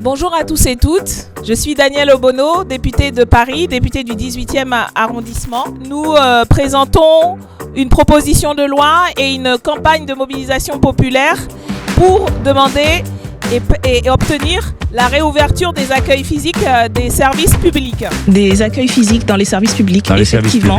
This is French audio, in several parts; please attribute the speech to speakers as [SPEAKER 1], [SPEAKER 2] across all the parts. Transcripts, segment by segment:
[SPEAKER 1] Bonjour à tous et toutes, je suis Danielle Obono, députée de Paris, députée du 18e arrondissement. Nous présentons une proposition de loi et une campagne de mobilisation populaire pour demander et obtenir la réouverture des accueils physiques des services publics.
[SPEAKER 2] Des accueils physiques dans les services publics, effectivement.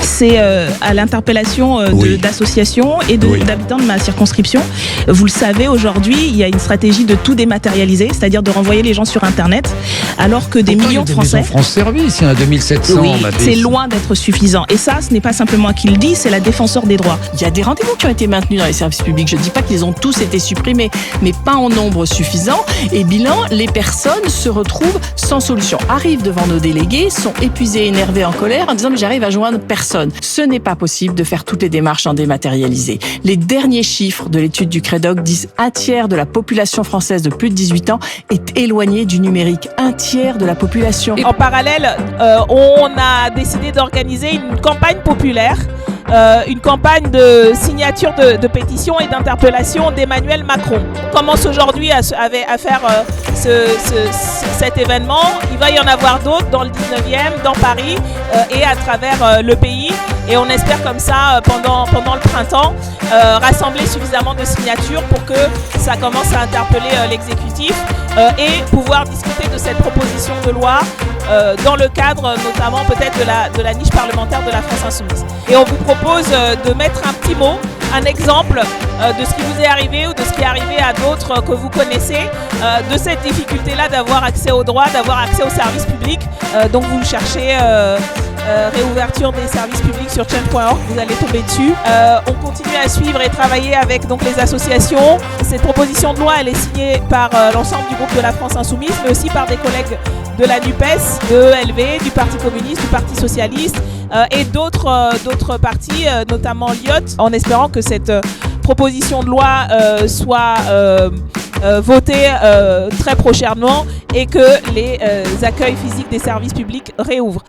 [SPEAKER 2] C'est à l'interpellation d'associations et d'habitants de ma circonscription. Vous le savez, aujourd'hui, il y a une stratégie de tout dématérialiser, c'est-à-dire de renvoyer les gens sur Internet, alors que des millions de Français...
[SPEAKER 3] Il y a des France Service, il y en a 2700.
[SPEAKER 2] Oui, c'est loin d'être suffisant. Et ça, ce n'est pas simplement moi qui le dis, c'est la défenseur des droits.
[SPEAKER 4] Il y a des rendez-vous qui ont été maintenus dans les services publics. Je ne dis pas qu'ils ont tous été supprimés, mais pas en nombre suffisant. Et bilan, les personnes se retrouvent sans solution, arrivent devant nos délégués, sont épuisées, énervées, en colère, en disant mais j'arrive à joindre personne. Ce n'est pas possible de faire toutes les démarches en dématérialisé. Les derniers chiffres de l'étude du Crédoc disent un tiers de la population française de plus de 18 ans est éloignée du numérique. Un tiers de la population.
[SPEAKER 1] En parallèle, on a décidé d'organiser une campagne populaire. Une campagne de signature de pétition et d'interpellation d'Emmanuel Macron. On commence aujourd'hui à faire cet événement. Il va y en avoir d'autres dans le 19e, dans Paris et à travers le pays. Et on espère comme ça, pendant le printemps, rassembler suffisamment de signatures pour que ça commence à interpeller l'exécutif et pouvoir discuter de cette proposition de loi dans le cadre notamment peut-être de la niche parlementaire de la France Insoumise. Et on vous propose de mettre un petit mot, un exemple de ce qui vous est arrivé ou de ce qui est arrivé à d'autres que vous connaissez, de cette difficulté-là d'avoir accès aux droits, d'avoir accès aux services publics. Donc vous cherchez réouverture des services publics sur change.org, vous allez tomber dessus. On continue à suivre et travailler avec donc, les associations. Cette proposition de loi, elle est signée par l'ensemble du groupe de la France Insoumise, mais aussi par des collègues de la NUPES, de ELV, du Parti communiste, du Parti socialiste et d'autres partis, notamment l'IOT, en espérant que cette proposition de loi soit votée très prochainement et que les accueils physiques des services publics réouvrent.